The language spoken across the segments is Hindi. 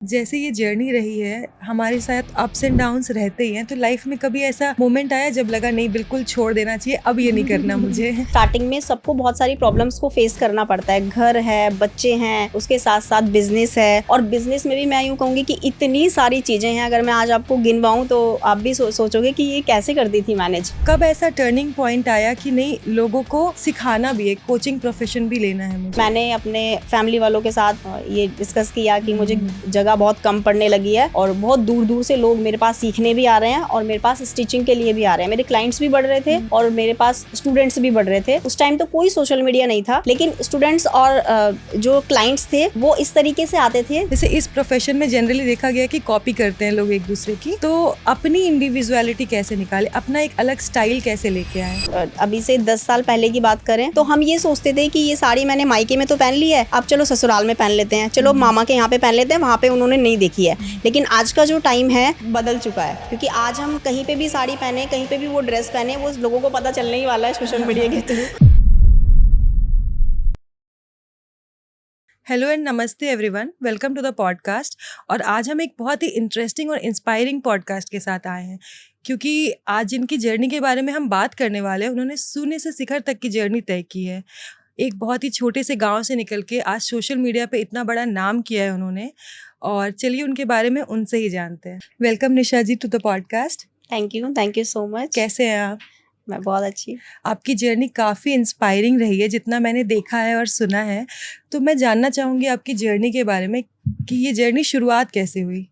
जैसे ये जर्नी रही है, हमारे साथ अप्स एंड डाउन्स रहते ही हैं, तो लाइफ में कभी ऐसा मोमेंट आया जब लगा नहीं बिल्कुल छोड़ देना चाहिए, अब ये नहीं करना मुझे? स्टार्टिंग में सबको बहुत सारी प्रॉब्लम्स को फेस करना पड़ता है। घर है, बच्चे हैं, उसके साथ साथ बिजनेस है, और बिजनेस में भी मैं यूँ कहूँगी कि इतनी सारी चीज़ें हैं। अगर मैं आज आपको गिनवाऊँ तो आप भी सोचोगे कि ये कैसे करती थी मैनेज। कब ऐसा टर्निंग पॉइंट आया कि नहीं लोगों को सिखाना भी है, कोचिंग प्रोफेशन भी लेना है मुझे? मैंने अपने फैमिली वालों के साथ ये डिस्कस किया कि मुझे जगह बहुत कम पड़ने लगी है और बहुत दूर दूर से लोग मेरे पास सीखने भी आ रहे हैं और मेरे पास स्टिचिंग के लिए भी आ रहे हैं। मेरे क्लाइंट्स भी बढ़ रहे थे और मेरे पास स्टूडेंट्स भी बढ़ रहे थे। उस टाइम तो कोई सोशल मीडिया नहीं था, लेकिन स्टूडेंट्स और जो क्लाइंट्स थे वो इस तरीके से आते थे। जैसे इस प्रोफेशन में जनरली देखा गया कि कॉपी करते हैं लोग एक दूसरे की, तो अपनी इंडिविजुअलिटी कैसे निकाले, अपना एक अलग स्टाइल कैसे लेके आए? अभी से 10 साल पहले की बात करें तो हम ये सोचते थे कि ये साड़ी मैंने मायके में तो पहन ली है, अब चलो ससुराल में पहन लेते हैं, चलो मामा के यहाँ पे पहन लेते हैं, वहाँ पे उन्होंने नहीं देखी है। लेकिन आज का जो टाइम है बदल चुका है, क्योंकि आज हम कहीं पे भी साड़ी पहने, कहीं पे भी वो ड्रेस पहने, वो लोगों को पता चलने ही वाला है सोशल मीडिया के through. Hello and namaste everyone, welcome to the podcast. और आज हम एक बहुत ही इंटरेस्टिंग और इंस्पायरिंग पॉडकास्ट के साथ आए हैं, क्योंकि आज जिनकी जर्नी के बारे में हम बात करने वाले हैं उन्होंने शून्य से शिखर तक की जर्नी तय की है। एक बहुत ही छोटे से गांव से निकल के आज सोशल मीडिया पे इतना बड़ा नाम किया है उन्होंने। और चलिए उनके बारे में उनसे ही जानते हैं। Welcome Nisha ji to the podcast. Thank you so much. कैसे हैं आप? मैं बहुत अच्छी। आपकी जर्नी काफ़ी इंस्पायरिंग रही है जितना मैंने देखा है और सुना है। तो मैं जानना चाहूँगी आपकी जर्नी के बारे में कि ये जर्नी शुरुआत कैसे हुई?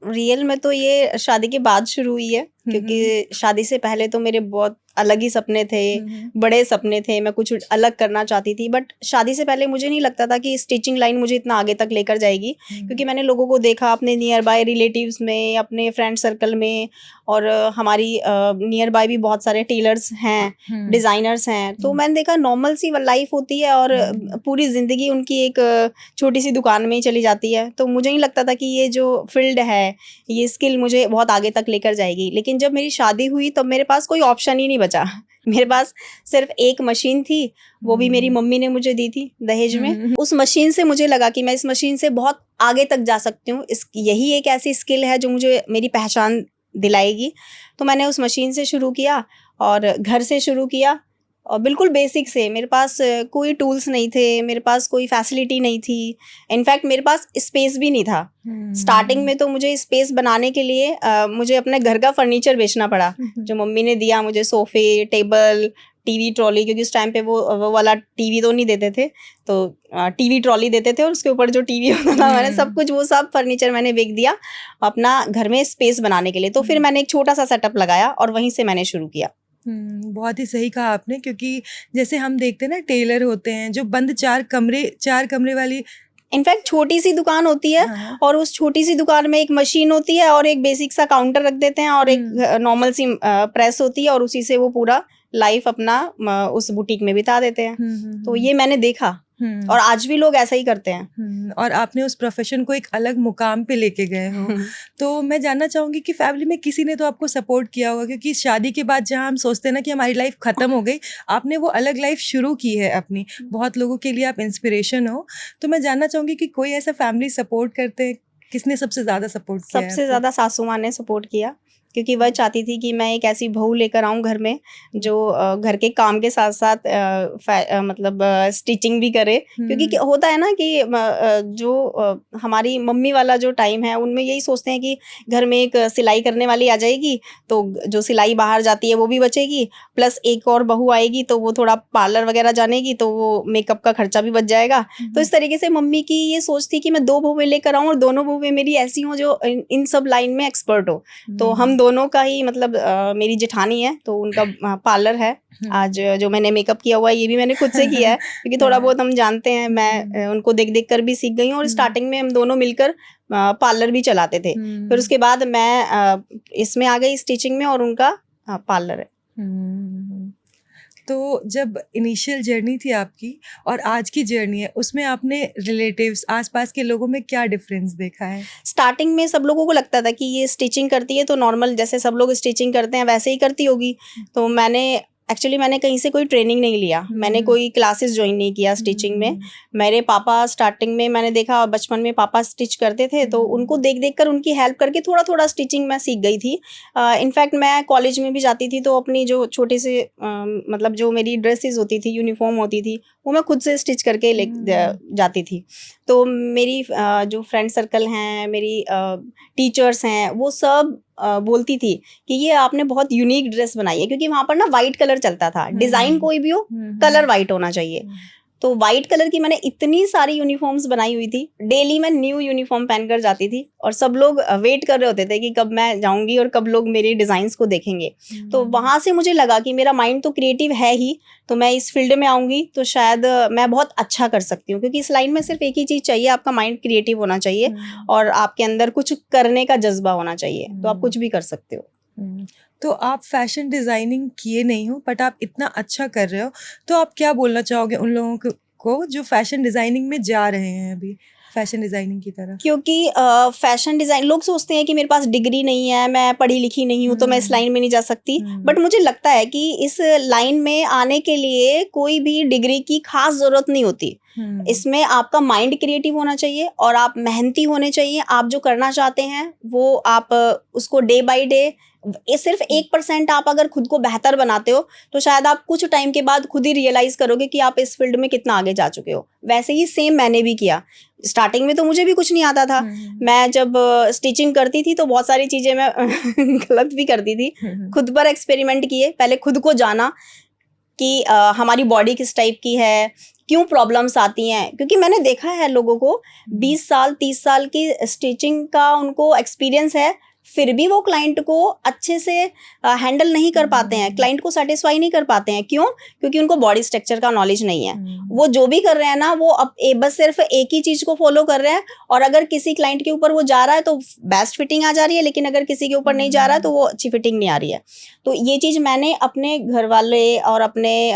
रियल में तो ये शादी के बाद शुरू हुई है, क्योंकि शादी से पहले तो मेरे बहुत अलग ही सपने थे, बड़े सपने थे, मैं कुछ अलग करना चाहती थी। बट शादी से पहले मुझे नहीं लगता था कि स्टिचिंग लाइन मुझे इतना आगे तक लेकर जाएगी, क्योंकि मैंने लोगों को देखा अपने नियर बाय रिलेटिव्स में, अपने फ्रेंड सर्कल में, और हमारी नियर बाय भी बहुत सारे टेलर्स हैं, डिज़ाइनर्स हैं। तो मैंने देखा नॉर्मल सी लाइफ होती है और पूरी ज़िंदगी उनकी एक छोटी सी दुकान में ही चली जाती है। तो मुझे नहीं लगता था कि ये जो फील्ड है, ये स्किल मुझे बहुत आगे तक लेकर जाएगी। लेकिन जब मेरी शादी हुई तब मेरे पास कोई ऑप्शन ही नहीं बचा। मेरे पास सिर्फ एक मशीन थी, वो भी मेरी मम्मी ने मुझे दी थी दहेज में। उस मशीन से मुझे लगा कि मैं इस मशीन से बहुत आगे तक जा सकती हूँ, यही एक ऐसी स्किल है जो मुझे मेरी पहचान दिलाएगी। तो मैंने उस मशीन से शुरू किया और घर से शुरू किया, और बिल्कुल बेसिक से। मेरे पास कोई टूल्स नहीं थे, मेरे पास कोई फैसिलिटी नहीं थी, इनफैक्ट मेरे पास स्पेस भी नहीं था। स्टार्टिंग में तो मुझे स्पेस बनाने के लिए मुझे अपने घर का फर्नीचर बेचना पड़ा, जो मम्मी ने दिया मुझे, सोफे, टेबल, टीवी ट्रॉली, क्योंकि उस टाइम पे वो वाला टीवी तो नहीं देते थे, तो टीवी ट्रॉली देते थे और उसके ऊपर जो टीवी होता था, मैंने सब कुछ, वो सब फर्नीचर मैंने बेच दिया अपना घर में स्पेस बनाने के लिए। तो फिर मैंने एक छोटा सा सेटअप लगाया और वहीं से मैंने शुरू किया। बहुत ही सही कहा आपने, क्योंकि जैसे हम देखते हैं ना टेलर होते हैं जो बंद चार कमरे वाली इनफैक्ट छोटी सी दुकान होती है। हाँ। और उस छोटी सी दुकान में एक मशीन होती है और एक बेसिक सा काउंटर रख देते हैं और एक नॉर्मल सी प्रेस होती है, और उसी से वो पूरा लाइफ अपना उस बुटीक में बिता देते हैं। तो ये मैंने देखा, और आज भी लोग ऐसा ही करते हैं। और आपने उस प्रोफेशन को एक अलग मुकाम पे लेके गए हो। तो मैं जानना चाहूंगी कि फैमिली में किसी ने तो आपको सपोर्ट किया होगा, क्योंकि शादी के बाद जहाँ हम सोचते हैं ना कि हमारी लाइफ खत्म हो गई, आपने वो अलग लाइफ शुरू की है अपनी। बहुत लोगों के लिए आप इंस्पिरेशन हो। तो मैं जानना चाहूंगी कि कोई ऐसा फैमिली सपोर्ट करते हैं, किसने सबसे ज्यादा सपोर्ट किया? सबसे ज्यादा सासू माँ ने सपोर्ट किया, क्योंकि वह चाहती थी कि मैं एक ऐसी बहू लेकर आऊँ घर में जो घर के काम के साथ साथ मतलब स्टिचिंग भी करे। क्योंकि होता है ना कि जो हमारी मम्मी वाला जो टाइम है, उनमें यही सोचते हैं कि घर में एक सिलाई करने वाली आ जाएगी तो जो सिलाई बाहर जाती है वो भी बचेगी, प्लस एक और बहू आएगी तो वो थोड़ा पार्लर वगैरह जानेगी तो वो मेकअप का खर्चा भी बच जाएगा। तो इस तरीके से मम्मी की ये सोच थी कि मैं 2 बहुएं लेकर आऊँ और दोनों बहुएं मेरी ऐसी हों जो इन सब लाइन में एक्सपर्ट हो। तो हम दोनों का ही, मतलब मेरी जेठानी है तो उनका पार्लर है। आज जो मैंने मेकअप किया हुआ है ये भी मैंने खुद से किया है, क्योंकि थोड़ा बहुत हम जानते हैं। मैं उनको देख देख कर भी सीख गई हूँ, और स्टार्टिंग में हम दोनों मिलकर पार्लर भी चलाते थे। फिर उसके बाद मैं इसमें आ गई स्टिचिंग में, और उनका पार्लर है। तो जब इनिशियल जर्नी थी आपकी और आज की जर्नी है, उसमें आपने रिलेटिव्स, आसपास के लोगों में क्या डिफरेंस देखा है? स्टार्टिंग में सब लोगों को लगता था कि ये स्टिचिंग करती है तो नॉर्मल जैसे सब लोग स्टिचिंग करते हैं वैसे ही करती होगी। तो मैंने एक्चुअली मैंने कहीं से कोई ट्रेनिंग नहीं लिया, मैंने कोई क्लासेस ज्वाइन नहीं किया स्टिचिंग में। मेरे पापा स्टार्टिंग में मैंने देखा, बचपन में पापा स्टिच करते थे, तो उनको देख देख कर उनकी हेल्प करके थोड़ा थोड़ा स्टिचिंग मैं सीख गई थी। इनफैक्ट मैं कॉलेज में भी जाती थी तो अपनी जो छोटे से मतलब जो मेरी ड्रेसेस होती थी, यूनिफॉर्म होती थी, वो मैं खुद से स्टिच करके ले जाती थी। तो मेरी जो फ्रेंड सर्कल हैं, मेरी टीचर्स हैं, वो सब बोलती थी कि ये आपने बहुत यूनिक ड्रेस बनाई है, क्योंकि वहां पर ना वाइट कलर चलता था, डिजाइन कोई भी हो, कलर वाइट होना चाहिए। तो वाइट कलर की मैंने इतनी सारी यूनिफॉर्म्स बनाई हुई थी, डेली मैं न्यू यूनिफॉर्म पहनकर जाती थी और सब लोग वेट कर रहे होते थे कि कब मैं जाऊंगी और कब लोग मेरी डिजाइन्स को देखेंगे। तो वहां से मुझे लगा कि मेरा माइंड तो क्रिएटिव है ही, तो मैं इस फील्ड में आऊंगी तो शायद मैं बहुत अच्छा कर सकती हूँ, क्योंकि इस लाइन में सिर्फ एक ही चीज चाहिए, आपका माइंड क्रिएटिव होना चाहिए और आपके अंदर कुछ करने का जज्बा होना चाहिए, तो आप कुछ भी कर सकते हो। तो आप फैशन डिज़ाइनिंग किए नहीं हो, बट आप इतना अच्छा कर रहे हो, तो आप क्या बोलना चाहोगे उन लोगों को जो फैशन डिज़ाइनिंग में जा रहे हैं अभी, फैशन डिज़ाइनिंग की तरफ? क्योंकि फैशन डिज़ाइन, लोग सोचते हैं कि मेरे पास डिग्री नहीं है, मैं पढ़ी लिखी नहीं हूँ, तो मैं इस लाइन में नहीं जा सकती। बट मुझे लगता है कि इस लाइन में आने के लिए कोई भी डिग्री की खास ज़रूरत नहीं होती। इसमें आपका माइंड क्रिएटिव होना चाहिए और आप मेहनती होने चाहिए। आप जो करना चाहते हैं वो आप उसको डे बाय डे, ये सिर्फ 1% आप अगर खुद को बेहतर बनाते हो तो शायद आप कुछ टाइम के बाद खुद ही रियलाइज करोगे कि आप इस फील्ड में कितना आगे जा चुके हो। वैसे ही सेम मैंने भी किया। स्टार्टिंग में तो मुझे भी कुछ नहीं आता था। मैं जब स्टिचिंग करती थी तो बहुत सारी चीजें मैं गलत भी करती थी। खुद पर एक्सपेरिमेंट किए, पहले खुद को जाना कि हमारी बॉडी किस टाइप की है, क्यों प्रॉब्लम्स आती हैं। क्योंकि मैंने देखा है लोगों को 20 साल 30 साल की स्टिचिंग का उनको एक्सपीरियंस है, फिर भी वो क्लाइंट को अच्छे से हैंडल नहीं कर पाते हैं, क्लाइंट को सेटिस्फाई नहीं कर पाते हैं। क्यों? क्योंकि उनको बॉडी स्ट्रक्चर का नॉलेज नहीं है। वो जो भी कर रहे हैं ना, वो अब बस सिर्फ एक ही चीज को फॉलो कर रहे हैं, और अगर किसी क्लाइंट के ऊपर वो जा रहा है तो बेस्ट फिटिंग आ जा रही है, लेकिन अगर किसी के ऊपर नहीं जा रहा है तो वो अच्छी फिटिंग नहीं आ रही है। तो ये चीज मैंने अपने घर वाले और अपने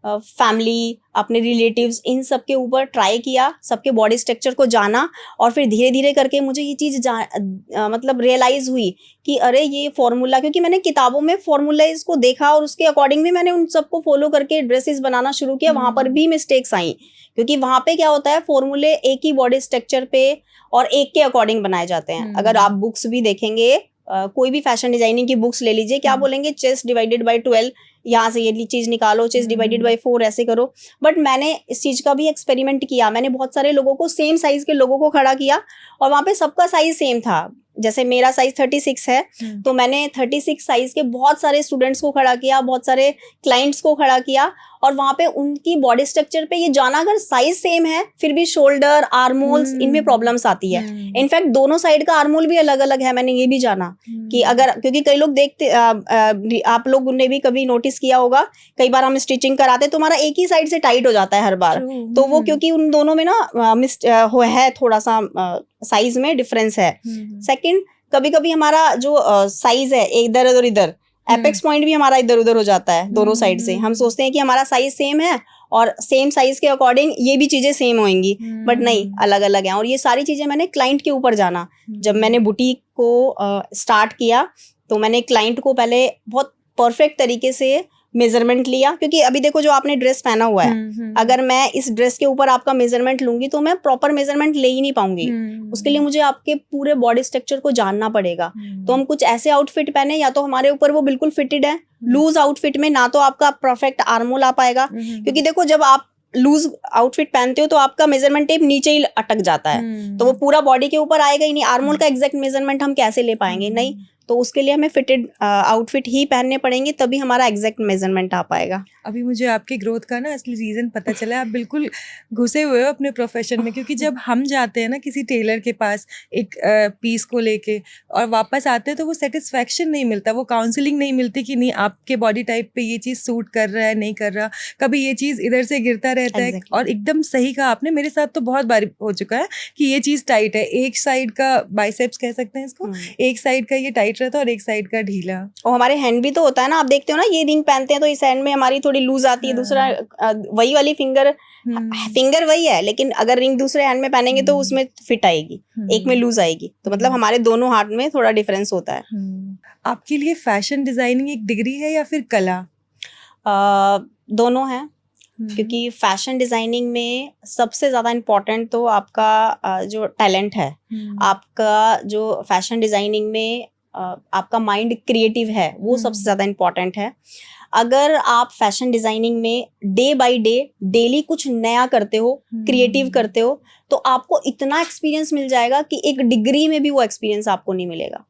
फैमिली, अपने रिलेटिव्स, इन सब के ऊपर ट्राई किया, सबके बॉडी स्ट्रक्चर को जाना, और फिर धीरे धीरे करके मुझे ये चीज़ मतलब रियलाइज़ हुई कि अरे ये फॉर्मूला, क्योंकि मैंने किताबों में फॉर्मूलाइज को देखा और उसके अकॉर्डिंग भी मैंने उन सबको फॉलो करके ड्रेसेस बनाना शुरू किया। वहाँ पर भी मिस्टेक्स आई, क्योंकि वहाँ पे क्या होता है, फॉर्मूले एक ही बॉडी स्ट्रक्चर पे और एक के अकॉर्डिंग बनाए जाते हैं। अगर आप बुक्स भी देखेंगे, कोई भी फैशन डिजाइनिंग की बुक्स ले लीजिए, क्या बोलेंगे, चेस्ट डिवाइडेड बाय 12, यहाँ से ये चीज निकालो, चेस्ट डिवाइडेड बाय 4, ऐसे करो। बट मैंने इस चीज का भी एक्सपेरिमेंट किया। मैंने बहुत सारे लोगों को, सेम साइज के लोगों को खड़ा किया और वहां पे सबका साइज सेम था। जैसे मेरा साइज 36 है, तो मैंने 36 साइज के बहुत सारे स्टूडेंट्स को खड़ा किया, बहुत सारे क्लाइंट्स को खड़ा किया, और वहां पे उनकी बॉडी स्ट्रक्चर पे ये जाना, अगर साइज सेम है फिर भी शोल्डर, आर्म होल्स, इनमें प्रॉब्लम्स आती है। इनफैक्ट दोनों साइड का आर्म होल भी अलग अलग है। मैंने ये भी जाना कि अगर, क्योंकि कई लोग देखते, आप लोगों ने भी कभी नोटिस किया होगा, कई बार हम स्टिचिंग कराते तो हमारा एक ही साइड से टाइट हो जाता है हर बार। तो वो क्योंकि उन दोनों में ना है थोड़ा सा साइज में डिफरेंस है। सेकंड, कभी कभी हमारा जो साइज है इधर और इधर, एपेक्स पॉइंट भी हमारा इधर उधर हो जाता है दोनों साइड से। हम सोचते हैं कि हमारा साइज सेम है और सेम साइज के अकॉर्डिंग ये भी चीजें सेम होंगी, बट नहीं, अलग अलग हैं। और ये सारी चीजें मैंने क्लाइंट के ऊपर जाना। जब मैंने बुटीक को स्टार्ट किया तो मैंने क्लाइंट को पहले बहुत परफेक्ट तरीके से मेजरमेंट लिया, क्योंकि अभी देखो जो आपने ड्रेस पहना हुआ है, अगर मैं इस ड्रेस के ऊपर आपका मेजरमेंट लूंगी तो मैं प्रॉपर मेजरमेंट ले ही नहीं पाऊंगी। उसके लिए मुझे आपके पूरे बॉडी स्ट्रक्चर को जानना पड़ेगा। तो हम कुछ ऐसे आउटफिट पहने, या तो हमारे ऊपर वो बिल्कुल फिटेड है, लूज आउटफिट में ना तो आपका परफेक्ट आर्म होल आ पाएगा, क्योंकि देखो जब आप लूज आउटफिट पहनते हो तो आपका मेजरमेंट टेप नीचे ही अटक जाता है, तो वो पूरा बॉडी के ऊपर आएगा ही नहीं। आर्म होल का एग्जैक्ट मेजरमेंट हम कैसे ले पाएंगे? नहीं। तो उसके लिए हमें फिटेड आउटफिट ही पहनने पड़ेंगे, तभी हमारा एग्जैक्ट मेजरमेंट आ पाएगा। अभी मुझे आपके ग्रोथ का ना असली रीज़न पता चला। आप बिल्कुल घुसे हुए हो अपने प्रोफेशन में, क्योंकि जब हम जाते हैं ना किसी टेलर के पास एक पीस को लेके और वापस आते हैं तो वो सेटिस्फैक्शन नहीं मिलता, वो काउंसलिंग नहीं मिलती कि नहीं आपके बॉडी टाइप पे ये चीज़ सूट कर रहा है, नहीं कर रहा, कभी ये चीज़ इधर से गिरता रहता है। और एकदम सही कहा आपने, मेरे साथ तो बहुत बार हो चुका है कि ये चीज़ टाइट है, एक साइड का बाइसेप्स कह सकते हैं इसको, एक साइड का ये टाइट रहता है और एक साइड का ढीला। और हमारे हैंड भी तो होता है ना, आप देखते हो ना, ये रिंग पहनते हैं तो इस हैंड में हमारी थोड़ी लूज आती है, दूसरा वही वाली फिंगर वही है, लेकिन अगर रिंग दूसरे हैंड में पहनेंगे तो उसमें फिट आएगी, एक में लूज आएगी। तो मतलब हमारे दोनों हाथ में थोड़ा डिफरेंस होता है। आपके लिए फैशन डिजाइनिंग एक डिग्री है या फिर कला? दोनों हैं, क्योंकि फैशन डिजाइनिंग में सबसे ज़्यादा इम्पोर्टेंट तो आपका जो टैलेंट है, आपका जो फैशन डिजाइनिंग में आपका माइंड क्रिएटिव है, वो सबसे ज़्यादा इम्पोर्टेंट है। अगर आप फैशन डिजाइनिंग में डे बाय डे डेली कुछ नया करते हो, क्रिएटिव करते हो, तो आपको इतना एक्सपीरियंस मिल जाएगा कि एक डिग्री में भी वो एक्सपीरियंस आपको नहीं मिलेगा।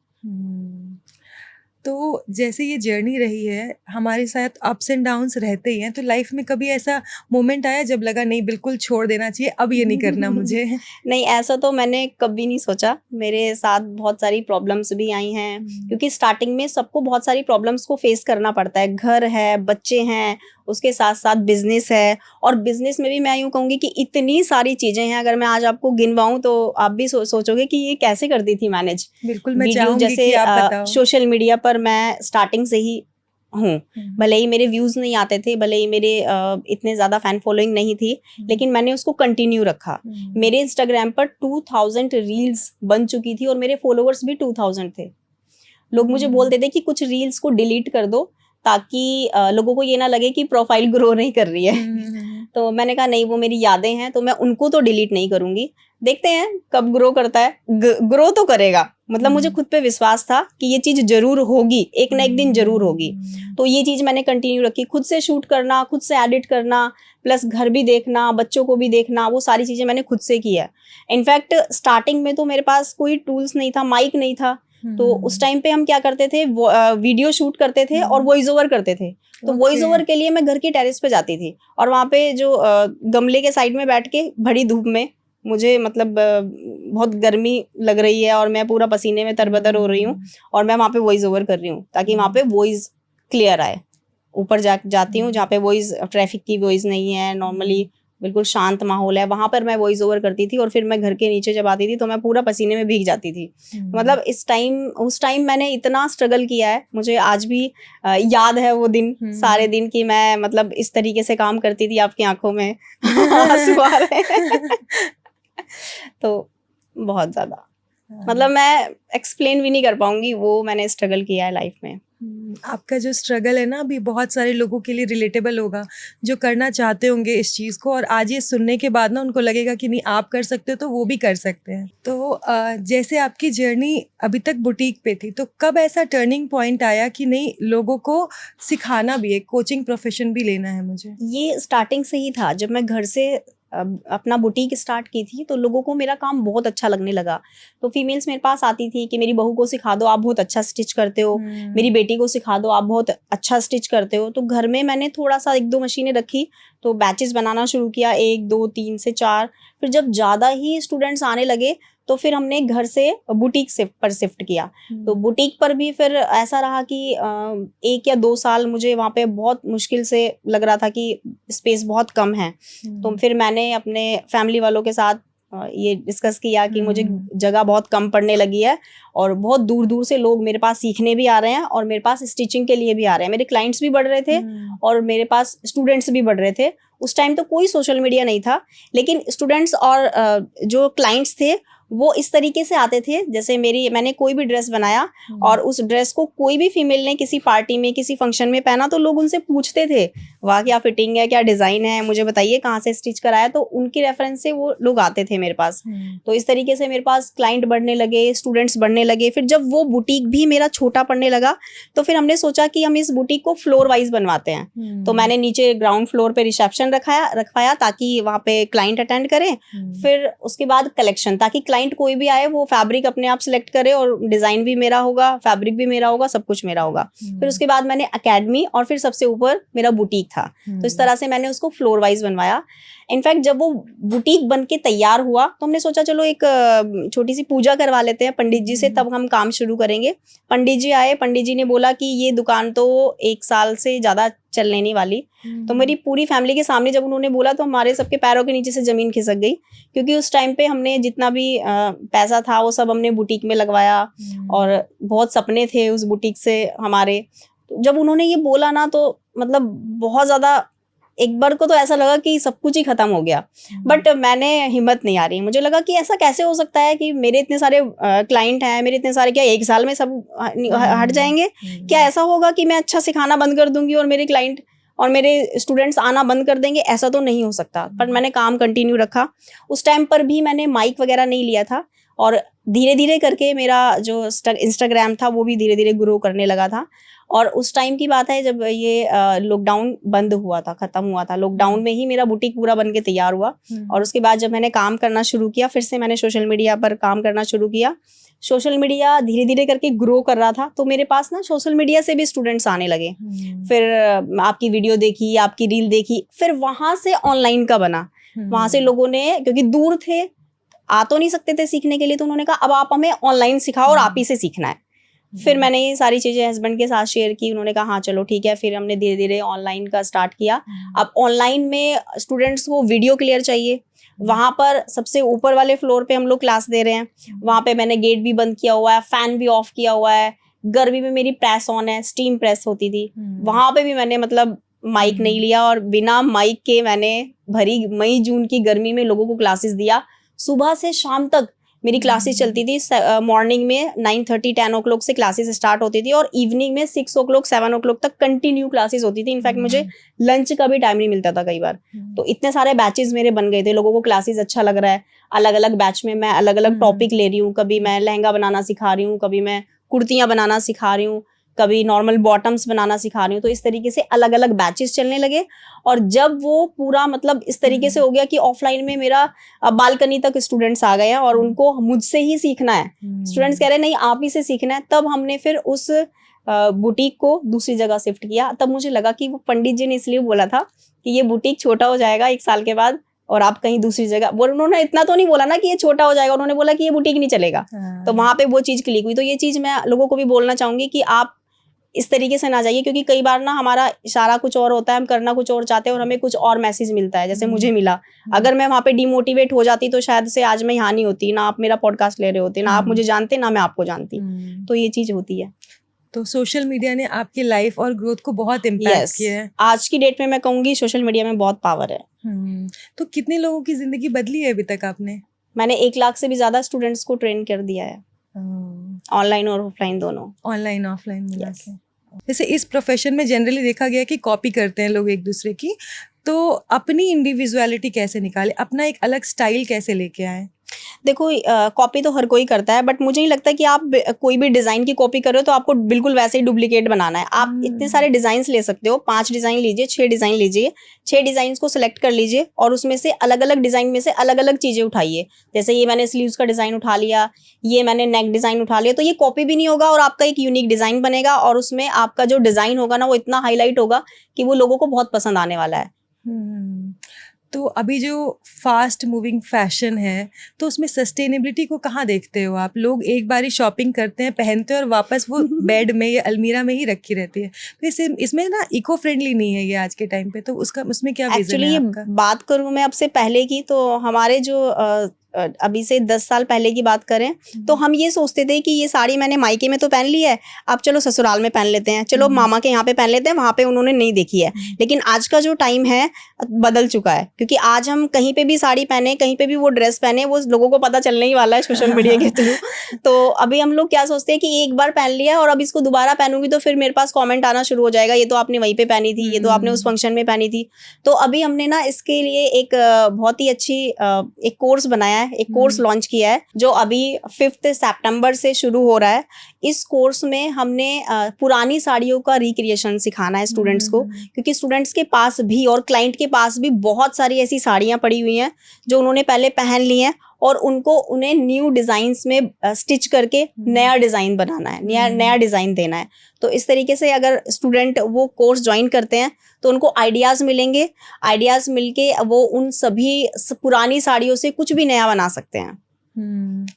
तो जैसे ये जर्नी रही है, हमारे साथ अप्स एंड डाउन्स रहते ही हैं, तो लाइफ में कभी ऐसा मोमेंट आया जब लगा नहीं बिल्कुल छोड़ देना चाहिए, अब ये नहीं करना मुझे? नहीं, ऐसा तो मैंने कभी नहीं सोचा। मेरे साथ बहुत सारी प्रॉब्लम्स भी आई हैं, क्योंकि स्टार्टिंग में सबको बहुत सारी प्रॉब्लम्स को फेस करना पड़ता है। घर है, बच्चे हैं, उसके साथ साथ बिजनेस है, और बिजनेस में भी मैं यूँ कहूँगी कि इतनी सारी चीज़ें हैं, अगर मैं आज आपको गिनवाऊँ तो आप भी सोचोगे कि ये कैसे करती थी मैनेज। बिल्कुल, मैं चाहूँगी कि आप बताओ। सोशल मीडिया पर मैं स्टार्टिंग से ही हूँ, भले ही मेरे व्यूज़ नहीं आते थे, भले ही मेरे इतने ज़्यादा फैन फॉलोइंग नहीं थी, लेकिन मैंने उसको कंटिन्यू रखा। मेरे इंस्टाग्राम पर 2000 रील्स बन चुकी थी और मेरे फॉलोअर्स भी 2000 थे। लोग मुझे बोलते थे कि कुछ रील्स को डिलीट कर दो, ताकि लोगों को ये ना लगे कि प्रोफाइल ग्रो नहीं कर रही है। तो मैंने कहा नहीं, वो मेरी यादें हैं, तो मैं उनको तो डिलीट नहीं करूंगी। देखते हैं कब ग्रो करता है। ग्रो तो करेगा, मतलब मुझे खुद पे विश्वास था कि ये चीज जरूर होगी, एक ना एक दिन जरूर होगी। तो ये चीज मैंने कंटिन्यू रखी, खुद से शूट करना, खुद से एडिट करना, प्लस घर भी देखना, बच्चों को भी देखना, वो सारी चीजें मैंने खुद से की है। इनफैक्ट स्टार्टिंग में तो मेरे पास कोई टूल्स नहीं था, माइक नहीं था, तो उस टाइम पे हम क्या करते थे, वीडियो शूट करते थे और वॉइस ओवर करते थे। तो वॉइस ओवर के लिए मैं घर की टेरेस पे जाती थी, और वहाँ पे जो गमले के साइड में बैठ के बड़ी धूप में, मुझे मतलब बहुत गर्मी लग रही है और मैं पूरा पसीने में तरबतर हो रही हूँ, और मैं वहाँ पे वॉइस ओवर कर रही हूँ ताकि वहाँ पे वॉइस क्लियर आए। ऊपर जाती हूँ जहाँ पे वॉइस, ट्रैफिक की वॉइस नहीं है, नॉर्मली बिल्कुल शांत माहौल है, वहां पर मैं वॉइस ओवर करती थी। और फिर मैं घर के नीचे जब आती थी तो मैं पूरा पसीने में भीग जाती थी। मतलब उस टाइम मैंने इतना स्ट्रगल किया है, मुझे आज भी याद है वो दिन, सारे दिन की मैं मतलब इस तरीके से काम करती थी। आपकी आंखों में आंसू आ रहे हैं। तो बहुत ज्यादा, मतलब मैं एक्सप्लेन भी नहीं कर पाऊंगी, वो मैंने स्ट्रगल किया है लाइफ में। आपका जो स्ट्रगल है ना, अभी बहुत सारे लोगों के लिए रिलेटेबल होगा, जो करना चाहते होंगे इस चीज़ को, और आज ये सुनने के बाद ना उनको लगेगा कि नहीं आप कर सकते हो तो वो भी कर सकते हैं। तो जैसे आपकी जर्नी अभी तक बुटीक पे थी, तो कब ऐसा टर्निंग पॉइंट आया कि नहीं लोगों को सिखाना भी है, कोचिंग प्रोफेशन भी लेना है मुझे? ये स्टार्टिंग से ही था। जब मैं घर से अपना बुटीक स्टार्ट की थी तो लोगों को मेरा काम बहुत अच्छा लगने लगा। तो फीमेल्स मेरे पास आती थी कि मेरी बहू को सिखा दो, आप बहुत अच्छा स्टिच करते हो, मेरी बेटी को सिखा दो, आप बहुत अच्छा स्टिच करते हो। तो घर में मैंने थोड़ा सा 1-2 मशीनें रखी, तो बैचेस बनाना शुरू किया, 1, 2, 3 से 4। फिर जब ज़्यादा ही स्टूडेंट्स आने लगे तो फिर हमने घर से बुटीक पर शिफ्ट किया। तो बुटीक पर भी फिर ऐसा रहा कि 1 या 2 साल मुझे वहाँ पे बहुत मुश्किल से लग रहा था कि स्पेस बहुत कम है। तो फिर मैंने अपने फैमिली वालों के साथ ये डिस्कस किया कि मुझे जगह बहुत कम पड़ने लगी है, और बहुत दूर दूर से लोग मेरे पास सीखने भी आ रहे हैं और मेरे पास स्टिचिंग के लिए भी आ रहे हैं। मेरे क्लाइंट्स भी बढ़ रहे थे और मेरे पास स्टूडेंट्स भी बढ़ रहे थे। उस टाइम तो कोई सोशल मीडिया नहीं था, लेकिन स्टूडेंट्स और जो क्लाइंट्स थे वो इस तरीके से आते थे, जैसे मैंने कोई भी ड्रेस बनाया और उस ड्रेस को कोई भी फीमेल ने किसी पार्टी में, किसी फंक्शन में पहना, तो लोग उनसे पूछते थे, वाह क्या फिटिंग है, क्या डिजाइन है, मुझे बताइए कहाँ से स्टिच कराया। तो उनके रेफरेंस से वो लोग आते थे मेरे पास। तो इस तरीके से मेरे पास क्लाइंट बढ़ने लगे, स्टूडेंट्स बढ़ने लगे। फिर जब वो बुटीक भी मेरा छोटा पड़ने लगा तो फिर हमने सोचा कि हम इस बुटीक को फ्लोर वाइज बनवाते हैं। तो मैंने नीचे ग्राउंड फ्लोर पे रिसेप्शन रखवाया ताकि वहाँ पे क्लाइंट अटेंड करें। फिर उसके बाद कलेक्शन, ताकि क्लाइंट कोई भी आए वो फैब्रिक अपने आप सिलेक्ट करे, और डिजाइन भी मेरा होगा, फैब्रिक भी मेरा होगा, सब कुछ मेरा होगा। फिर उसके बाद मैंने एकेडमी, और फिर सबसे ऊपर मेरा बुटीक था। तो इस तरह से मैंने उसको फ्लोर वाइज बनवाया। इनफैक्ट जब वो बुटीक बन के तैयार हुआ तो हमने सोचा चलो एक छोटी सी पूजा करवा लेते हैं पंडित जी से, तब हम काम शुरू करेंगे। पंडित जी आए, पंडित जी ने बोला कि ये दुकान तो 1 साल से ज्यादा चलने नहीं वाली। तो मेरी पूरी फैमिली के सामने जब उन्होंने बोला तो हमारे सबके पैरों के नीचे से जमीन खिसक गई, क्योंकि उस टाइम पे हमने जितना भी पैसा था वो सब हमने बुटीक में लगवाया, और बहुत सपने थे उस बुटीक से हमारे। तो जब उन्होंने ये बोला ना, तो मतलब बहुत ज्यादा, एक बार को तो ऐसा लगा कि सब कुछ ही खत्म हो गया। बट मैंने हिम्मत नहीं आ रही, मुझे लगा कि ऐसा कैसे हो सकता है कि मेरे इतने सारे क्लाइंट हैं, मेरे इतने सारे, क्या 1 साल में सब हट जाएंगे? क्या ऐसा होगा कि मैं अच्छा सिखाना बंद कर दूंगी और मेरे क्लाइंट और मेरे स्टूडेंट्स आना बंद कर देंगे, ऐसा तो नहीं हो सकता। पर मैंने काम कंटिन्यू रखा। उस टाइम पर भी मैंने माइक वगैरह नहीं लिया था, और धीरे धीरे करके मेरा जो इंस्टाग्राम था वो भी धीरे धीरे ग्रो करने लगा था। और उस टाइम की बात है जब ये लॉकडाउन बंद हुआ था, खत्म हुआ था, लॉकडाउन में ही मेरा बुटीक पूरा बन के तैयार हुआ। और उसके बाद जब मैंने काम करना शुरू किया, फिर से मैंने सोशल मीडिया पर काम करना शुरू किया। सोशल मीडिया धीरे धीरे करके ग्रो कर रहा था, तो मेरे पास ना सोशल मीडिया से भी स्टूडेंट्स आने लगे। फिर आपकी वीडियो देखी, आपकी रील देखी, फिर वहां से ऑनलाइन का बना। वहां से लोगों ने, क्योंकि दूर थे, आ तो नहीं सकते थे सीखने के लिए, तो उन्होंने कहा अब आप हमें ऑनलाइन सिखाओ और आप ही से सीखना है। फिर मैंने ये सारी चीजें हस्बैंड के साथ शेयर की, उन्होंने कहा हाँ चलो ठीक है। फिर हमने धीरे धीरे ऑनलाइन का स्टार्ट किया। अब ऑनलाइन में स्टूडेंट्स को वीडियो क्लियर चाहिए, वहां पर सबसे ऊपर वाले फ्लोर पे हम लोग क्लास दे रहे हैं। वहां पे मैंने गेट भी बंद किया हुआ है, फैन भी ऑफ किया हुआ है। गर्मी में मेरी प्रेस ऑन है, स्टीम प्रेस होती थी, वहां पे भी मैंने मतलब माइक नहीं लिया, और बिना माइक के मैंने भरी मई जून की गर्मी में लोगों को क्लासेस दिया। सुबह से शाम तक मेरी क्लासेस चलती थी। मॉर्निंग में 9:30 10 ओ क्लॉक से क्लासेस स्टार्ट होती थी, और इवनिंग में 6 ओ क्लॉक 7 ओ क्लॉक तक कंटिन्यू क्लासेस होती थी। इनफैक्ट मुझे लंच का भी टाइम नहीं मिलता था कई बार। तो इतने सारे बैचेस मेरे बन गए थे, लोगों को क्लासेस अच्छा लग रहा है। अलग अलग बैच में मैं अलग अलग टॉपिक ले रही हूँ, कभी मैं लहंगा बनाना सिखा रही हूँ, कभी मैं कुर्तियां बनाना सिखा रही हूँ, कभी नॉर्मल बॉटम्स बनाना सिखा रही हूँ। तो इस तरीके से अलग अलग बैचेस चलने लगे। और जब वो पूरा मतलब इस तरीके से हो गया कि ऑफलाइन में मेरा बालकनी तक स्टूडेंट्स आ गए हैं, और उनको मुझसे ही सीखना है। स्टूडेंट्स कह रहे हैं नहीं आप ही से सीखना है। तब हमने फिर उस बुटीक को दूसरी जगह शिफ्ट किया। तब मुझे लगा कि वो पंडित जी ने इसलिए बोला था कि ये बुटीक छोटा हो जाएगा 1 साल के बाद, और आप कहीं दूसरी जगह, वो उन्होंने इतना तो नहीं बोला ना कि ये छोटा हो जाएगा, उन्होंने बोला कि ये बुटीक नहीं चलेगा। तो वहां पे वो चीज क्लिक हुई। तो ये चीज मैं लोगों को भी बोलना चाहूंगी कि आप इस तरीके से ना जाइए, क्योंकि कई बार ना हमारा इशारा कुछ और होता है, हम करना कुछ और चाहते हैं और हमें कुछ और मैसेज मिलता है, जैसे मुझे मिला। अगर मैं वहां पे डिमोटिवेट हो जाती तो शायद से आज मैं यहाँ नहीं होती, ना आप मेरा पॉडकास्ट ले रहे होते, ना आप मुझे जानते, ना मैं आपको जानती। तो ये चीज होती है। तो सोशल मीडिया ने आपकी लाइफ और ग्रोथ को बहुत इम्पैक्ट किया है। आज की डेट में मैं कहूंगी सोशल मीडिया में बहुत पावर है। तो कितने लोगों की जिंदगी बदली है अभी तक आपने? मैंने 1 लाख से भी ज्यादा स्टूडेंट्स को ट्रेन कर दिया है, ऑनलाइन और ऑफलाइन दोनों। ऑनलाइन ऑफलाइन मिला के। जैसे इस प्रोफेशन में जनरली देखा गया कि कॉपी करते हैं लोग एक दूसरे की, तो अपनी इंडिविजुअलिटी कैसे निकाले, अपना एक अलग स्टाइल कैसे लेके आए? देखो कॉपी तो हर कोई करता है, बट मुझे नहीं लगता कि आप कोई भी डिजाइन की कॉपी कर रहे हो तो आपको बिल्कुल वैसे ही डुप्लीकेट बनाना है। आप इतने सारे डिजाइन ले सकते हो, 5 डिजाइन लीजिए, 6 डिजाइन लीजिए, 6 डिजाइन को सिलेक्ट कर लीजिए, और उसमें से अलग अलग डिजाइन में से अलग अलग चीजें उठाइए। जैसे ये मैंने स्लीव्स का डिजाइन उठा लिया, ये मैंने नेक डिजाइन उठा लिया, तो ये कॉपी भी नहीं होगा और आपका एक यूनिक डिजाइन बनेगा, और उसमें आपका जो डिजाइन होगा ना वो इतना हाईलाइट होगा कि वो लोगों को बहुत पसंद आने वाला है। तो अभी जो फास्ट मूविंग फैशन है, तो उसमें सस्टेनेबिलिटी को कहाँ देखते हो आप? लोग एक बारी शॉपिंग करते हैं, पहनते हैं और वापस वो बेड में या अलमीरा में ही रखी रहती है। तो इसमें ना इको फ्रेंडली नहीं है ये आज के टाइम पे, तो उसमें क्या विजन है आपका? बात करूँ मैं अब से पहले की, तो हमारे जो अभी से 10 साल पहले की बात करें तो हम ये सोचते थे कि ये साड़ी मैंने मायके में तो पहन ली है, अब चलो ससुराल में पहन लेते हैं, चलो मामा के यहाँ पे पहन लेते हैं, वहां पे उन्होंने नहीं देखी है। लेकिन आज का जो टाइम है बदल चुका है, क्योंकि आज हम कहीं पे भी साड़ी पहने, कहीं पे भी वो ड्रेस पहने, वो लोगों को पता चलने ही वाला है सोशल मीडिया के थ्रू। तो अभी हम लोग क्या सोचते हैं कि एक बार पहन लिया और अब इसको दोबारा पहनूंगी तो फिर मेरे पास कॉमेंट आना शुरू हो जाएगा, ये तो आपने वहीं पे पहनी थी, ये तो आपने उस फंक्शन में पहनी थी। तो अभी हमने ना इसके लिए एक बहुत ही अच्छी एक कोर्स बनाया है, एक कोर्स लॉन्च किया है, जो अभी 5 सितंबर से शुरू हो रहा है। इस कोर्स में हमने पुरानी साड़ियों का रिक्रिएशन सिखाना है स्टूडेंट्स को, क्योंकि स्टूडेंट्स के पास भी और क्लाइंट के पास भी बहुत सारी ऐसी साड़ियां पड़ी हुई हैं जो उन्होंने पहले पहन ली हैं, और उन्हें न्यू डिजाइन्स में स्टिच करके नया डिजाइन बनाना है, नया डिजाइन देना है। तो इस तरीके से अगर स्टूडेंट वो कोर्स ज्वाइन करते हैं तो उनको आइडियाज मिलेंगे, आइडियाज मिलके वो उन सभी पुरानी साड़ियों से कुछ भी नया बना सकते हैं।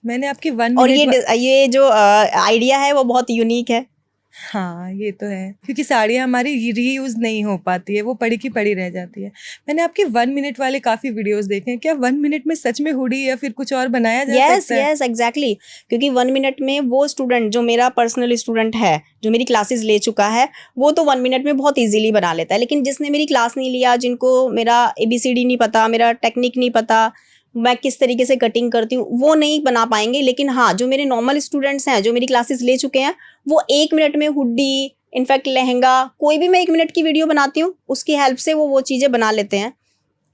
मैंने आपकी 1 और ये जो आइडिया है वो बहुत यूनिक है। हाँ, ये तो है, क्योंकि साड़ियाँ हमारी रीयूज नहीं हो पाती है, वो पड़ी की पड़ी रह जाती है। मैंने आपके 1 मिनट वाले काफी वीडियोस देखे हैं, क्या 1 मिनट में सच में हुडी या फिर कुछ और बनाया जा सकता है? यस एग्जैक्टली, क्योंकि 1 मिनट में वो स्टूडेंट जो मेरा पर्सनल स्टूडेंट है, जो मेरी क्लासेस ले चुका है, वो तो 1 मिनट में बहुत इजीली बना लेता है। लेकिन जिसने मेरी क्लास नहीं लिया, जिनको मेरा ABCD नहीं पता, मेरा टेक्निक नहीं पता, मैं किस तरीके से कटिंग करती हूँ वो नहीं बना पाएंगे, लेकिन हाँ जो मेरे नॉर्मल स्टूडेंट्स हैं जो मेरी क्लासेस ले चुके हैं वो 1 मिनट में हुडी, इनफैक्ट लहंगा, कोई भी मैं 1 मिनट की वीडियो बनाती हूँ उसकी हेल्प से वो चीज़ें बना लेते हैं,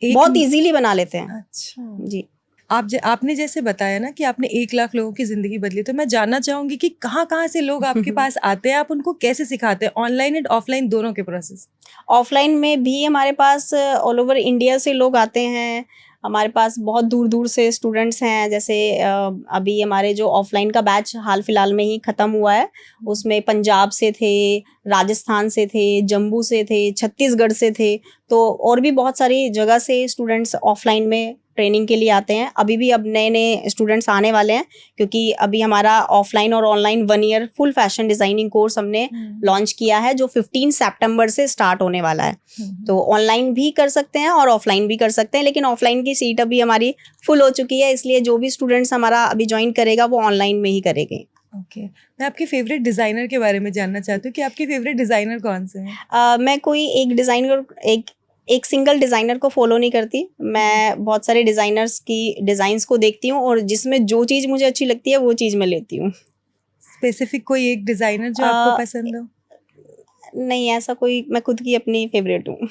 बहुत इजीली बना लेते हैं। अच्छा जी। आपने जैसे बताया ना कि आपने 1 लाख लोगों की जिंदगी बदली, तो मैं जानना चाहूंगी कि कहाँ कहाँ से लोग आपके पास आते हैं, आप उनको कैसे सिखाते हैं, ऑनलाइन एंड ऑफलाइन दोनों के प्रोसेस? ऑफलाइन में भी हमारे पास ऑल ओवर इंडिया से लोग आते हैं, हमारे पास बहुत दूर दूर से स्टूडेंट्स हैं। जैसे अभी हमारे जो ऑफलाइन का बैच हाल फिलहाल में ही ख़त्म हुआ है, उसमें पंजाब से थे, राजस्थान से थे, जम्मू से थे, छत्तीसगढ़ से थे, तो और भी बहुत सारी जगह से स्टूडेंट्स ऑफलाइन में ट्रेनिंग के लिए आते हैं। अभी भी अब नए नए स्टूडेंट्स आने वाले हैं, क्योंकि अभी हमारा ऑफलाइन और online 1 year full fashion designing course हमने लॉन्च किया है जो 15 सितंबर से स्टार्ट होने वाला है। तो ऑनलाइन भी कर सकते हैं और ऑफलाइन भी कर सकते हैं, लेकिन ऑफलाइन की सीट अभी हमारी फुल हो चुकी है, इसलिए जो भी स्टूडेंट्स हमारा अभी ज्वाइन करेगा वो ऑनलाइन में ही करेंगे। ओके मैं आपके फेवरेट डिज़ाइनर के बारे में जानना चाहती हूँ कि आपके फेवरेट डिज़ाइनर कौन से हैं? मैं कोई एक डिज़ाइनर एक सिंगल डिज़ाइनर को फॉलो नहीं करती, मैं बहुत सारे डिज़ाइनर्स की डिज़ाइंस को देखती हूँ और जिसमें जो चीज़ मुझे अच्छी लगती है वो चीज़ मैं लेती हूँ। स्पेसिफिक कोई एक डिज़ाइनर जो आपको पसंद हो? नहीं ऐसा कोई, मैं खुद की अपनी फेवरेट हूँ।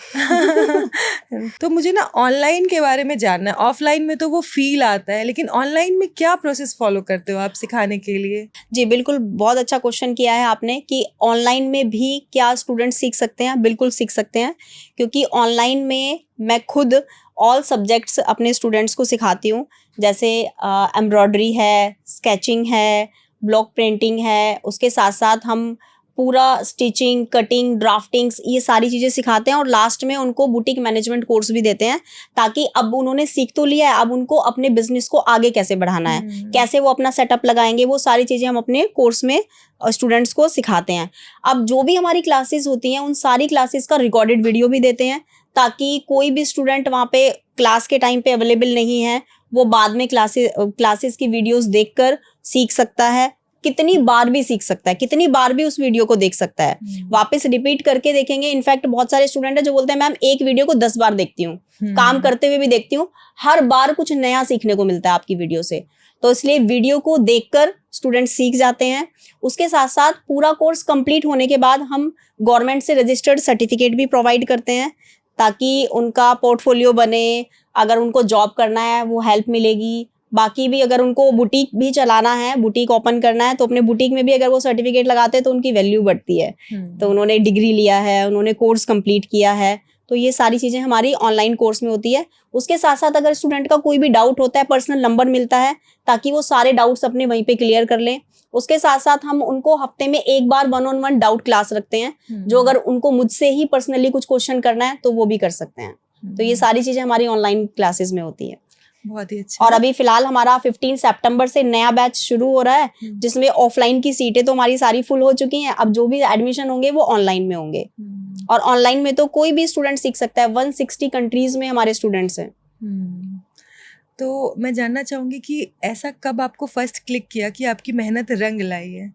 तो मुझे ना ऑनलाइन के बारे में जानना है। ऑफलाइन में तो वो फील आता है, लेकिन ऑनलाइन में क्या प्रोसेस फॉलो करते हो आप सिखाने के लिए? जी बिल्कुल, बहुत अच्छा क्वेश्चन किया है आपने कि ऑनलाइन में भी क्या स्टूडेंट सीख सकते हैं। बिल्कुल सीख सकते हैं, क्योंकि ऑनलाइन में मैं खुद ऑल सब्जेक्ट्स अपने स्टूडेंट्स को सिखाती हूँ। जैसे एम्ब्रॉयडरी है, स्केचिंग है, ब्लॉक प्रिंटिंग है, उसके साथ साथ हम पूरा स्टिचिंग, कटिंग, ड्राफ्टिंग्स ये सारी चीज़ें सिखाते हैं और लास्ट में उनको बुटीक मैनेजमेंट कोर्स भी देते हैं, ताकि अब उन्होंने सीख तो लिया है, अब उनको अपने बिजनेस को आगे कैसे बढ़ाना है, कैसे वो अपना सेटअप लगाएंगे, वो सारी चीज़ें हम अपने कोर्स में स्टूडेंट्स को सिखाते हैं। अब जो भी हमारी क्लासेस होती हैं उन सारी क्लासेस का रिकॉर्डेड वीडियो भी देते हैं, ताकि कोई भी स्टूडेंट वहाँ पे क्लास के टाइम पे अवेलेबल नहीं है, वो बाद में क्लासेस की वीडियोस देखकर सीख सकता है, कितनी बार भी सीख सकता है, कितनी बार भी उस वीडियो को देख सकता है, वापस रिपीट करके देखेंगे। इनफैक्ट बहुत सारे स्टूडेंट है जो बोलते हैं मैम एक वीडियो को 10 बार देखती हूँ, काम करते हुए भी देखती हूँ, हर बार कुछ नया सीखने को मिलता है आपकी वीडियो से। तो इसलिए वीडियो को देखकर स्टूडेंट सीख जाते हैं। उसके साथ साथ पूरा कोर्स कंप्लीट होने के बाद हम गवर्नमेंट से रजिस्टर्ड सर्टिफिकेट भी प्रोवाइड करते हैं, ताकि उनका पोर्टफोलियो बने, अगर उनको जॉब करना है वो हेल्प मिलेगी। बाकी भी अगर उनको बुटीक भी चलाना है, बुटीक ओपन करना है, तो अपने बुटीक में भी अगर वो सर्टिफिकेट लगाते हैं तो उनकी वैल्यू बढ़ती है। तो उन्होंने डिग्री लिया है, उन्होंने कोर्स कंप्लीट किया है, तो ये सारी चीज़ें हमारी ऑनलाइन कोर्स में होती है। उसके साथ साथ अगर स्टूडेंट का कोई भी डाउट होता है, पर्सनल नंबर मिलता है, ताकि वो सारे डाउट्स अपने वहीं पे क्लियर कर लें। उसके साथ साथ हम उनको हफ्ते में एक बार 1-on-1 डाउट क्लास रखते हैं, जो अगर उनको मुझसे ही पर्सनली कुछ क्वेश्चन करना है तो वो भी कर सकते हैं। तो ये सारी चीज़ें हमारी ऑनलाइन क्लासेस में होती है। बहुत ही अच्छा। और अभी फिलहाल हमारा 15 सितंबर से नया बैच शुरू हो रहा है, जिसमें ऑफलाइन की सीटें तो हमारी सारी फुल हो चुकी हैं, अब जो भी एडमिशन होंगे वो ऑनलाइन में होंगे। और ऑनलाइन में तो कोई भी स्टूडेंट सीख सकता है, 160 कंट्रीज में हमारे स्टूडेंट्स हैं। तो मैं जानना चाहूंगी कि ऐसा कब आपको फर्स्ट क्लिक किया कि आपकी मेहनत रंग लाई है?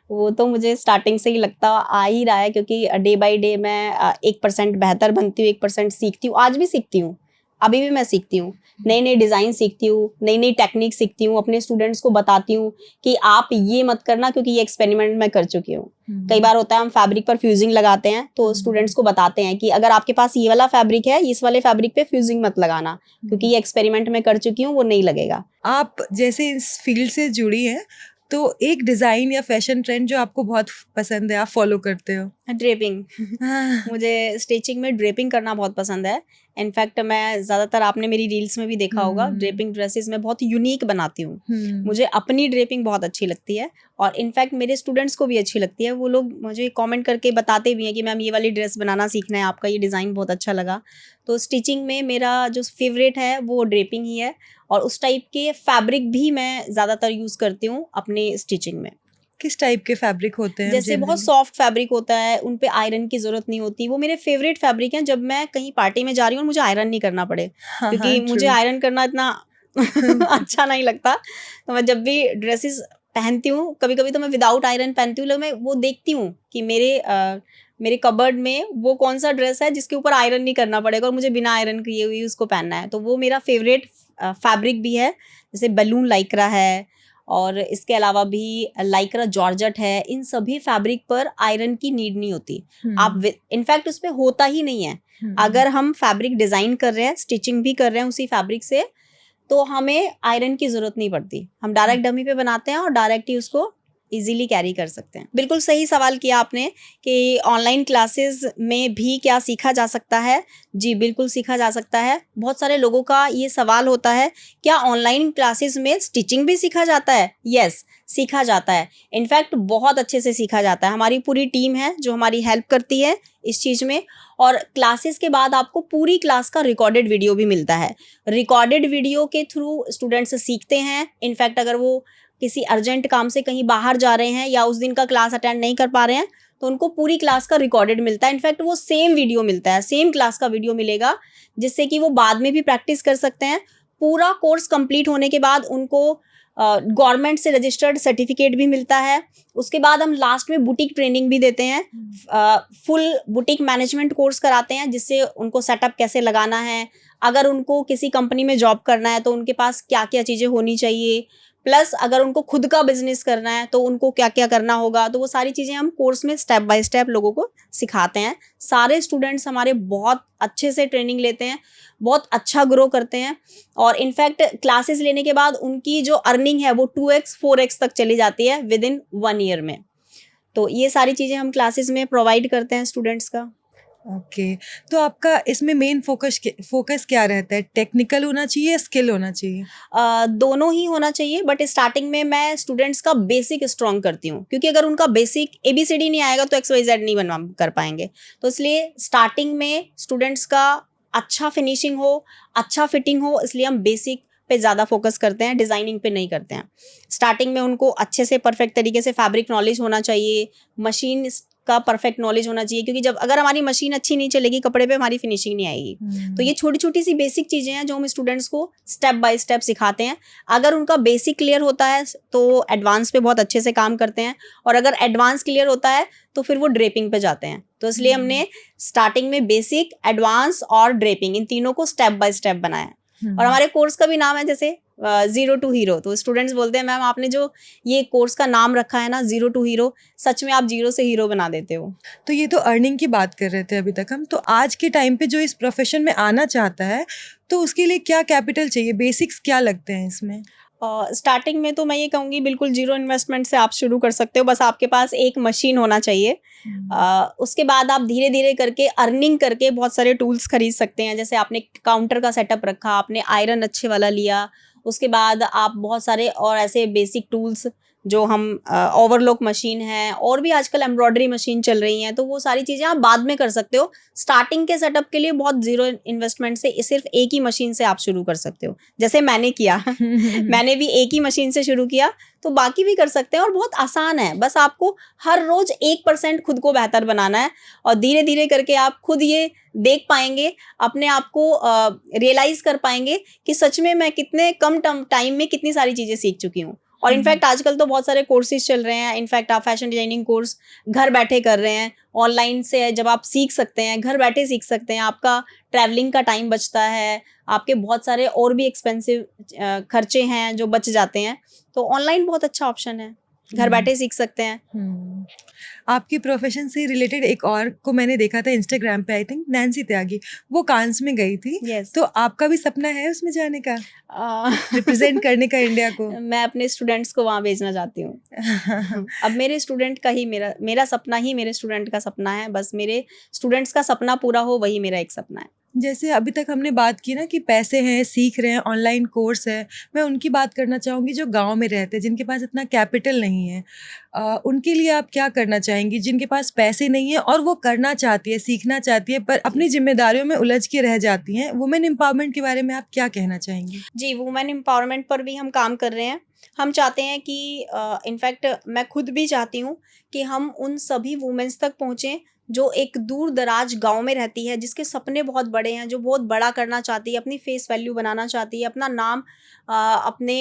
वो तो मुझे स्टार्टिंग से ही लगता आ ही रहा है, क्योंकि डे बाय डे मैं 1% बेहतर बनती हूँ, 1% सीखती हूँ। आज भी सीखती हूँ, अभी भी मैं सीखती हूँ, नई नई डिज़ाइन सीखती हूँ, नई नई टेक्निक सीखती हूँ, अपने स्टूडेंट्स को बताती हूँ कि आप ये मत करना, क्योंकि ये एक्सपेरिमेंट मैं कर चुकी हूँ। कई बार होता है हम फैब्रिक पर फ्यूजिंग लगाते हैं, तो स्टूडेंट्स को बताते हैं कि अगर आपके पास ये वाला फैब्रिक है, इस वाले फैब्रिक पे फ्यूजिंग मत लगाना, क्योंकि ये एक्सपेरिमेंट मैं कर चुकी हूँ, वो नहीं लगेगा। आप जैसे इस फील्ड से जुड़ी हैं, तो एक डिज़ाइन या फैशन ट्रेंड जो आपको बहुत पसंद है, आप फॉलो करते हो? ड्रेपिंग। मुझे स्टिचिंग में ड्रेपिंग करना बहुत पसंद है। इनफैक्ट मैं ज़्यादातर, आपने मेरी रील्स में भी देखा होगा, ड्रेपिंग ड्रेसेस में बहुत यूनिक बनाती हूँ। मुझे अपनी ड्रेपिंग बहुत अच्छी लगती है और इनफैक्ट मेरे स्टूडेंट्स को भी अच्छी लगती है। वो लोग मुझे कमेंट करके बताते भी हैं कि मैम ये वाली ड्रेस बनाना सीखना है, आपका ये डिज़ाइन बहुत अच्छा लगा। तो स्टिचिंग में मेरा जो फेवरेट है वो ड्रेपिंग ही है, और उस टाइप के फैब्रिक भी मैं ज़्यादातर यूज़ करती हूँ अपने स्टिचिंग में। किस टाइप के फैब्रिक होते हैं? जैसे बहुत सॉफ्ट फैब्रिक होता है, उन पे आयरन की जरूरत नहीं होती, वो मेरे फेवरेट फैब्रिक हैं। जब मैं कहीं पार्टी में जा रही हूँ और मुझे आयरन नहीं करना पड़े, क्योंकि मुझे आयरन करना इतना अच्छा नहीं लगता, तो मैं जब भी ड्रेसेस पहनती हूँ, कभी कभी तो मैं विदाउट आयरन पहनती हूँ, लेकिन मैं वो देखती हूँ कि मेरे मेरे कबर्ड में वो कौन सा ड्रेस है जिसके ऊपर आयरन नहीं करना पड़ेगा और मुझे बिना आयरन किए हुई उसको पहनना है, तो वो मेरा फेवरेट फैब्रिक भी है। जैसे बलून लाइक्रा है और इसके अलावा भी लाइक्रा जॉर्जेट है, इन सभी फैब्रिक पर आयरन की नीड नहीं होती। आप इनफैक्ट उस पर होता ही नहीं है। अगर हम फैब्रिक डिजाइन कर रहे हैं, स्टिचिंग भी कर रहे हैं उसी फैब्रिक से, तो हमें आयरन की जरूरत नहीं पड़ती। हम डायरेक्ट डमी पे बनाते हैं और डायरेक्ट ही उसको इजीली कैरी कर सकते हैं। बिल्कुल सही सवाल किया आपने कि ऑनलाइन क्लासेस में भी क्या सीखा जा सकता है। जी बिल्कुल सीखा जा सकता है। बहुत सारे लोगों का ये सवाल होता है, क्या ऑनलाइन क्लासेस में स्टिचिंग भी सीखा जाता है? यस, सीखा जाता है। इनफैक्ट बहुत अच्छे से सीखा जाता है। हमारी पूरी टीम है जो हमारी हेल्प करती है इस चीज़ में। और क्लासेस के बाद आपको पूरी क्लास का रिकॉर्डेड वीडियो भी मिलता है। रिकॉर्डेड वीडियो के थ्रू स्टूडेंट्स सीखते हैं। इनफैक्ट अगर वो किसी अर्जेंट काम से कहीं बाहर जा रहे हैं या उस दिन का क्लास अटेंड नहीं कर पा रहे हैं, तो उनको पूरी क्लास का रिकॉर्डेड मिलता है। इनफैक्ट वो सेम वीडियो मिलता है, सेम क्लास का वीडियो मिलेगा, जिससे कि वो बाद में भी प्रैक्टिस कर सकते हैं। पूरा कोर्स कंप्लीट होने के बाद उनको गवर्नमेंट से रजिस्टर्ड सर्टिफिकेट भी मिलता है। उसके बाद हम लास्ट में बुटीक ट्रेनिंग भी देते हैं। फुल बुटीक मैनेजमेंट कोर्स कराते हैं, जिससे उनको सेटअप कैसे लगाना है, अगर उनको किसी कंपनी में जॉब करना है तो उनके पास क्या क्या चीज़ें होनी चाहिए, प्लस अगर उनको खुद का बिजनेस करना है तो उनको क्या क्या करना होगा। तो वो सारी चीज़ें हम कोर्स में स्टेप बाय स्टेप लोगों को सिखाते हैं। सारे स्टूडेंट्स हमारे बहुत अच्छे से ट्रेनिंग लेते हैं, बहुत अच्छा ग्रो करते हैं। और इनफैक्ट क्लासेस लेने के बाद उनकी जो अर्निंग है वो 2x 4x तक चली जाती है विद इन 1 ईयर में। तो ये सारी चीज़ें हम क्लासेस में प्रोवाइड करते हैं स्टूडेंट्स का। ओके। तो आपका इसमें मेन फोकस क्या रहता है? टेक्निकल होना चाहिए, स्किल होना चाहिए? दोनों ही होना चाहिए, बट स्टार्टिंग में मैं स्टूडेंट्स का बेसिक स्ट्रॉन्ग करती हूँ, क्योंकि अगर उनका बेसिक ABCD नहीं आएगा तो XYZ नहीं बनवा कर पाएंगे। तो इसलिए स्टार्टिंग में स्टूडेंट्स का अच्छा फिनिशिंग हो, अच्छा फिटिंग हो, इसलिए हम बेसिक पे ज़्यादा फोकस करते हैं, डिज़ाइनिंग पे नहीं करते हैं। स्टार्टिंग में उनको अच्छे से परफेक्ट तरीके से फैब्रिक नॉलेज होना चाहिए, मशीन का परफेक्ट नॉलेज होना चाहिए, क्योंकि जब अगर हमारी मशीन अच्छी नहीं चलेगी कपड़े पे, हमारी फिनिशिंग नहीं आएगी। तो ये छोटी छोटी सी बेसिक चीज़ें हैं जो हम स्टूडेंट्स को स्टेप बाय स्टेप सिखाते हैं। अगर उनका बेसिक क्लियर होता है तो एडवांस पे बहुत अच्छे से काम करते हैं, और अगर एडवांस क्लियर होता है तो फिर वो ड्रेपिंग पे जाते हैं। तो इसलिए हमने स्टार्टिंग में बेसिक, एडवांस और ड्रेपिंग, इन तीनों को स्टेप बाय स्टेप बनाया है। और हमारे कोर्स का भी नाम है जैसे 0 to Hero। तो स्टूडेंट्स बोलते हैं, मैम आपने जो ये कोर्स का नाम रखा है ना 0 to Hero, सच में आप 0 से हीरो बना देते हो। तो ये तो अर्निंग की बात कर रहे थे अभी तक हम। तो आज के टाइम पे जो इस प्रोफेशन में आना चाहता है, तो उसके लिए क्या कैपिटल चाहिए? बेसिक्स क्या लगते हैं इसमें? स्टार्टिंग में तो मैं ये कहूँगी बिल्कुल 0 इन्वेस्टमेंट से आप शुरू कर सकते हो। बस आपके पास एक मशीन होना चाहिए। उसके बाद आप धीरे धीरे करके अर्निंग करके बहुत सारे टूल्स खरीद सकते हैं। जैसे आपने काउंटर का सेटअप रखा, आपने आयरन अच्छे वाला लिया, उसके बाद आप बहुत सारे और ऐसे बेसिक टूल्स जो हम ओवरलॉक मशीन है, और भी आजकल एम्ब्रॉयडरी मशीन चल रही हैं, तो वो सारी चीज़ें आप बाद में कर सकते हो। स्टार्टिंग के सेटअप के लिए बहुत 0 इन्वेस्टमेंट से सिर्फ एक ही मशीन से आप शुरू कर सकते हो, जैसे मैंने किया। मैंने भी एक ही मशीन से शुरू किया, तो बाकी भी कर सकते हैं। और बहुत आसान है, बस आपको हर रोज 1% खुद को बेहतर बनाना है, और धीरे धीरे करके आप खुद ये देख पाएंगे, अपने आप को रियलाइज कर पाएंगे कि सच में मैं कितने कम टाइम में कितनी सारी चीज़ें सीख चुकी हूँ। और इनफैक्ट आजकल तो बहुत सारे कोर्सेज चल रहे हैं। इनफैक्ट आप फैशन डिजाइनिंग कोर्स घर बैठे कर रहे हैं, ऑनलाइन से जब आप सीख सकते हैं, घर बैठे सीख सकते हैं, आपका ट्रैवलिंग का टाइम बचता है, आपके बहुत सारे और भी एक्सपेंसिव खर्चे हैं जो बच जाते हैं। तो ऑनलाइन बहुत अच्छा ऑप्शन है, घर बैठे सीख सकते हैं। आपकी प्रोफेशन से रिलेटेड एक और को मैंने देखा था इंस्टाग्राम पे, आई थिंक नैन्सी त्यागी, वो कांस में गई थी। Yes. तो आपका भी सपना है उसमें जाने का, रिप्रेजेंट करने का इंडिया को? मैं अपने स्टूडेंट्स को वहाँ भेजना चाहती हूँ। अब मेरे स्टूडेंट का ही मेरा सपना ही मेरे स्टूडेंट का सपना है। बस मेरे स्टूडेंट्स का सपना पूरा हो, वही मेरा एक सपना है। जैसे अभी तक हमने बात की ना कि पैसे हैं, सीख रहे हैं, ऑनलाइन कोर्स है, मैं उनकी बात करना चाहूँगी जो गांव में रहते हैं, जिनके पास इतना कैपिटल नहीं है। उनके लिए आप क्या करना चाहेंगी, जिनके पास पैसे नहीं है और वो करना चाहती है, सीखना चाहती है, पर अपनी जिम्मेदारियों में उलझ के रह जाती हैं? वुमेन एम्पावरमेंट के बारे में आप क्या कहना चाहेंगी? जी, वुमेन एम्पावरमेंट पर भी हम काम कर रहे हैं। हम चाहते हैं कि इनफैक्ट मैं खुद भी चाहती हूँ कि हम उन सभी वुमेन्स तक पहुँचें जो एक दूर दराज गांव में रहती है, जिसके सपने बहुत बड़े हैं, जो बहुत बड़ा करना चाहती है, अपनी फेस वैल्यू बनाना चाहती है, अपना नाम अपने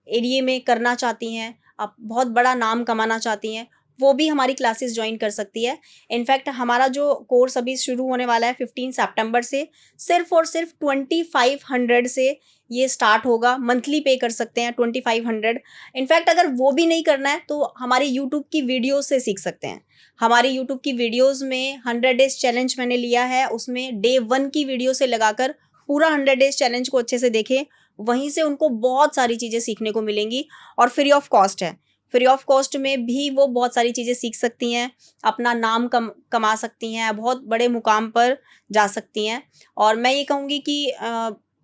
एरिए में करना चाहती हैं, आप बहुत बड़ा नाम कमाना चाहती हैं। वो भी हमारी क्लासेस ज्वाइन कर सकती है। इनफैक्ट हमारा जो कोर्स अभी शुरू होने वाला है 15 सितंबर से, सिर्फ और सिर्फ 2500 से ये स्टार्ट होगा। मंथली पे कर सकते हैं 2500। इनफैक्ट अगर वो भी नहीं करना है तो हमारे यूट्यूब की वीडियो से सीख सकते हैं। हमारी यूट्यूब की वीडियोस में 100 डेज चैलेंज मैंने लिया है, उसमें डे 1 की वीडियो से लगाकर पूरा 100 डेज चैलेंज को अच्छे से देखें, वहीं से उनको बहुत सारी चीज़ें सीखने को मिलेंगी। और फ्री ऑफ कॉस्ट है। फ्री ऑफ कॉस्ट में भी वो बहुत सारी चीज़ें सीख सकती हैं, अपना नाम कमा सकती हैं, बहुत बड़े मुकाम पर जा सकती हैं। और मैं ये कहूँगी कि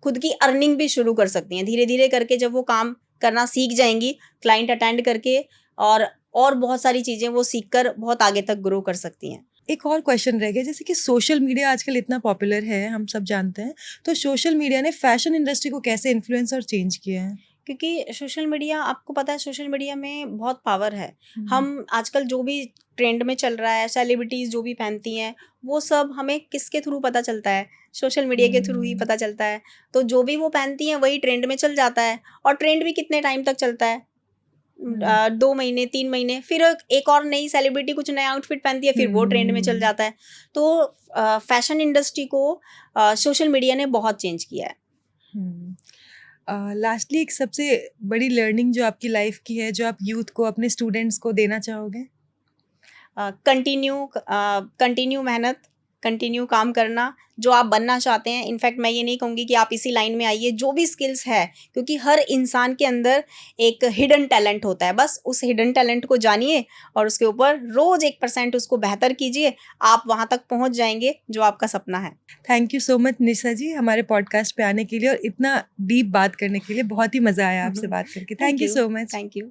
खुद की अर्निंग भी शुरू कर सकती हैं धीरे धीरे करके। जब वो काम करना सीख जाएंगी, क्लाइंट अटेंड करके, और बहुत सारी चीज़ें वो सीख कर बहुत आगे तक ग्रो कर सकती हैं। एक और क्वेश्चन रह गया, जैसे कि सोशल मीडिया आजकल इतना पॉपुलर है, हम सब जानते हैं, तो सोशल मीडिया ने फैशन इंडस्ट्री को कैसे इन्फ्लुएंस और चेंज किया है? क्योंकि सोशल मीडिया, आपको पता है सोशल मीडिया में बहुत पावर है। हम आजकल जो भी ट्रेंड में चल रहा है, सेलिब्रिटीज़ जो भी पहनती हैं, वो सब हमें किसके थ्रू पता चलता है? सोशल मीडिया के थ्रू ही पता चलता है। तो जो भी वो पहनती हैं वही ट्रेंड में चल जाता है। और ट्रेंड भी कितने टाइम तक चलता है? 2 महीने, 3 महीने, फिर एक और नई सेलिब्रिटी कुछ नया आउटफिट पहनती है, फिर वो ट्रेंड में चल जाता है। तो फैशन इंडस्ट्री को सोशल मीडिया ने बहुत चेंज किया है। लास्टली एक सबसे बड़ी लर्निंग जो आपकी लाइफ की है, जो आप यूथ को, अपने स्टूडेंट्स को देना चाहोगे? कंटिन्यू मेहनत, कंटिन्यू काम करना, जो आप बनना चाहते हैं। इनफैक्ट मैं ये नहीं कहूँगी कि आप इसी लाइन में आइए, जो भी स्किल्स है, क्योंकि हर इंसान के अंदर एक हिडन टैलेंट होता है। बस उस हिडन टैलेंट को जानिए और उसके ऊपर रोज 1% उसको बेहतर कीजिए, आप वहाँ तक पहुँच जाएंगे जो आपका सपना है। थैंक यू सो मच निशा जी, हमारे पॉडकास्ट पे आने के लिए और इतना डीप बात करने के लिए। बहुत ही मज़ा आया आपसे बात करके। Thank you so much. Thank you.